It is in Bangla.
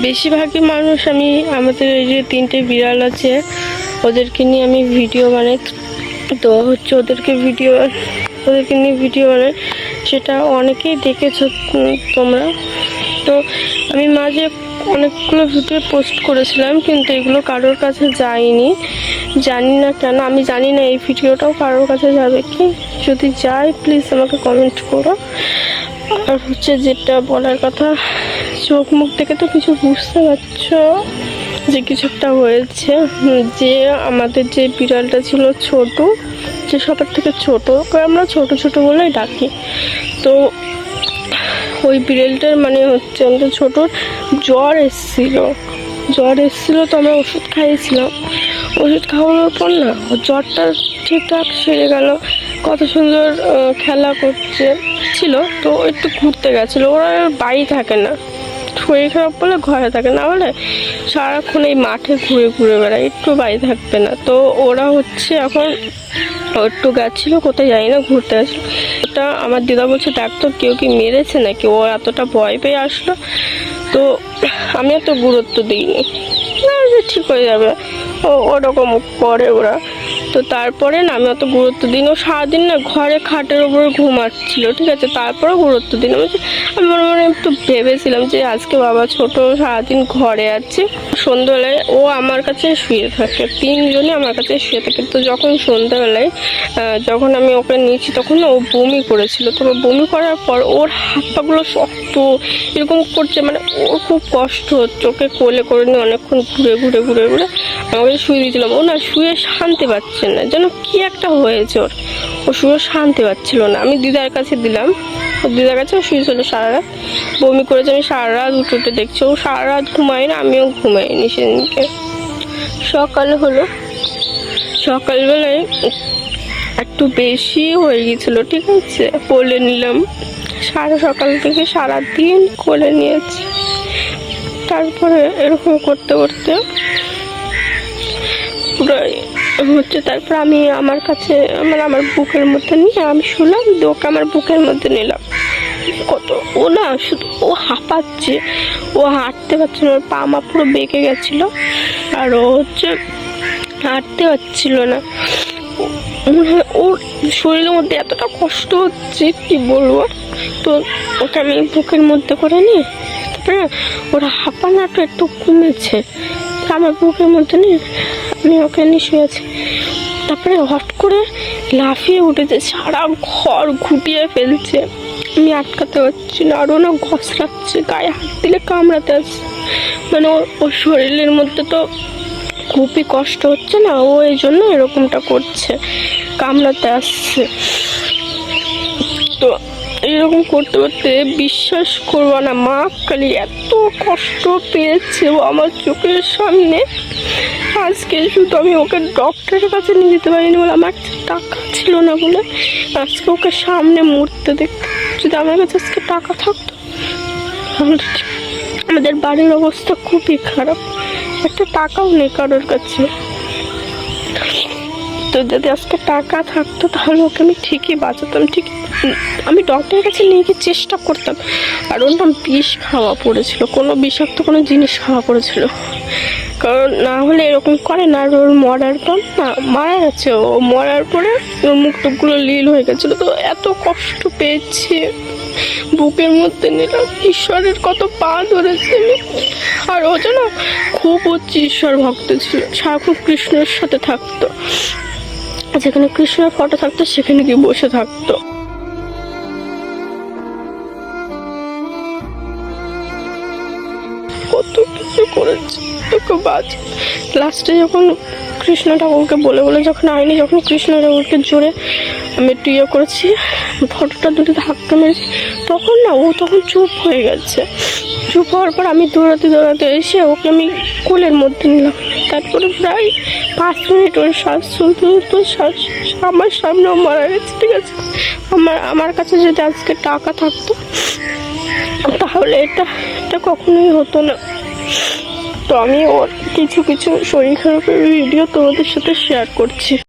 বেশিরভাগই মানুষ আমি আমাদের এই যে 3টে বিড়াল আছে ওদেরকে নিয়ে আমি ভিডিও বানাই। তো হচ্ছে ওদেরকে নিয়ে ভিডিও বানাই, সেটা অনেকেই দেখেছো তোমরা। তো আমি মাঝে অনেকগুলো ভিডিও পোস্ট করেছিলাম, কিন্তু এগুলো কারোর কাছে যায়নি, জানি না কেন। আমি জানি না এই ভিডিওটাও কারোর কাছে যাবে কি। যদি যায় প্লিজ আমাকে কমেন্ট করো। আর হচ্ছে যেটা বলার কথা, চোখ মুখ থেকে তো কিছু বুঝতে পারছো যে কিছু একটা হয়েছে। যে আমাদের যে বিড়ালটা ছিল ছোট, যে সবার থেকে ছোট, আমরা ছোট ছোট বলেই ডাকি, তো ওই বিড়ালটার মানে হচ্ছে আমাদের ছোটোর জ্বর এসেছিল। তো আমরা ওষুধ খাইয়েছিলাম। ওষুধ খাওয়ানোর পর না জ্বরটা ঠিকঠাক সেরে গেল, কত সুন্দর খেলা করছে ছিল। তো একটু ঘুরতে গেছিলো, ওরা বাড়ি থাকে না, শরীর খারাপ বলে ঘরে থাকে, না হলে সারাক্ষণ এই মাঠে ঘুরে ঘুরে বেড়ায়, একটু বাড়ি থাকবে না। তো ওরা হচ্ছে এখন একটু গেছিলো কোথায় জানি না, ঘুরতে গেছিলো। ওটা আমার দিদা বলছে দেখ তো কেউ কি মেরেছে নাকি, ও এতটা ভয় পেয়ে আসলো। তো আমি এত গুরুত্ব দিইনি, না যে ঠিক হয়ে যাবে, ওরকম করে ওরা। তো তারপরে না আমি অত গুরুত্ব দিই না। সারাদিন না ঘরে খাটের উপরে ঘুমাচ্ছিল, ঠিক আছে, তারপরেও গুরুত্ব দিই না। আমি মনে মনে একটু ভেবেছিলাম যে আজকে বাবা ছোট সারাদিন ঘরে আছে, সন্ধ্যাবেলায় ও আমার কাছে শুয়ে থাকে, 3জনই আমার কাছে শুয়ে থাকে। তো যখন সন্ধ্যাবেলায় যখন আমি ওকে নিয়েছি তখন না ও বমি করেছিল। তো বমি করার পর ওর হাত পাগুলো শক্ত এরকম করছে, মানে ওর খুব কষ্ট হচ্ছে। ওকে কোলে করে নিয়ে অনেকক্ষণ ঘুরে ঘুরে ঘুরে ঘুরে আমাকে শুয়ে দিয়েছিলাম। ও না শুয়ে শান্তি পাচ্ছে না, যেন কি একটা হয়েছে ওর, ও শুয়ে শান্তি পাচ্ছিল না। আমি দিদার কাছে দিলাম, ও দিদার কাছে শুয়েছিল সারা রাত, বমি করেছে। আমি সারা রাত উঠে দেখছি, ও সারা রাত ঘুমাই না, আমিও ঘুমাইনি সেদিনকে। সকালে হলো, সকালবেলায় একটু বেশি হয়ে গেছিলো, ঠিক আছে, কোলে নিলাম। সকাল থেকে সারাদিন কোলে নিয়েছি। তারপরে এরকম করতে করতে পুরো হচ্ছে, তারপর আমি আমার কাছে আমার বুকের মধ্যে নিয়ে আমি শুলাম, ওকে আমার বুকের মধ্যে নিলাম। কত ও না শুধু ও হাঁপাচ্ছে, ও হাঁটতে পারছে না, ওর পা মা পুরো বেঁকে গেছিলো, আর ও হচ্ছে হাঁটতে পারছিল না। মনে হয় ওর শরীরের মধ্যে এতটা কষ্ট হচ্ছে কি বলবো। তো ওকে আমি বুকের মধ্যে করে নিই, তারপরে ওরা হাঁপানোটা একটু কমেছে, আমার বুকের মধ্যে নিয়ে আমি ওকে নিয়ে শুয়েছি। তারপরে হট করে লাফিয়ে উঠেছে, সারা ঘর ঘুটিয়ে ফেলছে, আমি আটকাতে পারছি না। আরও না ঘষড়াচ্ছে, গায়ে হাত দিলে কামড়াতে আসছে, মানে ওর শরীরের মধ্যে তো খুবই কষ্ট হচ্ছে না, ও এই জন্য এরকমটা করছে, কামড়াতে আসছে। তো এরকম করতে করতে বিশ্বাস করবো না মা কালী এত কষ্ট পেয়েছে ও আমার চোখের সামনে। আজকে শুধু আমি ওকে ডক্টরের কাছে নিয়ে যেতে পারিনি বলে, আমার টাকা ছিল না বলে, আজকে ওকে সামনে মরতে দেখতে। যদি আমার কাছে আজকে টাকা থাকতো, আমাদের বাড়ির অবস্থা খুবই খারাপ, একটা টাকাও নেই কারোর কাছে। তো যদি আজকে টাকা থাকতো তাহলে ওকে আমি ঠিকই বাঁচাতাম, ঠিক আমি ডক্টরের কাছে নিয়ে গিয়ে চেষ্টা করতাম। আর ওর নাম বিষ খাওয়া পড়েছিল, কোনো বিষাক্ত কোনো জিনিস খাওয়া পড়েছিল, কারণ না হলে এরকম করে না। আর ওর মরার পর না মারা গেছে, ও মরার পরে ওর মুখ টুকগুলো লীল হয়ে গেছিলো। তো এত কষ্ট পেয়েছি, বুকের মধ্যে নিলাম, ঈশ্বরের কত পা ধরেছে আমি। আর ও যেন খুব হচ্ছে ঈশ্বর ভক্ত ছিল, সারাক্ষণ কৃষ্ণের সাথে থাকতো, যেখানে কৃষ্ণের ফটো থাকতো সেখানে গিয়ে বসে থাকতো। কত কিছু করেছে তোকে বাজ। লাস্টে যখন কৃষ্ণ ঠাকুরকে বলে বলে যখন আইনি, যখন কৃষ্ণ ঠাকুরকে জোরে আমি একটু ইয়ে করেছি, ফটোটা দুটো ধাক্কা মেরেছি, তখন না ও তখন চুপ হয়ে গেছে। চুপ হওয়ার পর আমি দৌড়াতে দৌড়াতে এসে ওকে আমি কোলের মধ্যে নিলাম। তারপরে প্রায় 5 মিনিট ওর শ্বাস চলতে চলতে শ্বাস আমার সামনেও মারা গেছে, ঠিক আছে। আমার কাছে যদি আজকে টাকা থাকতো তাহলে এটা কখনোই হতো না। তো আমি ওর কিছু শরীর খারাপের ভিডিও তোমাদের সাথে শেয়ার করছি।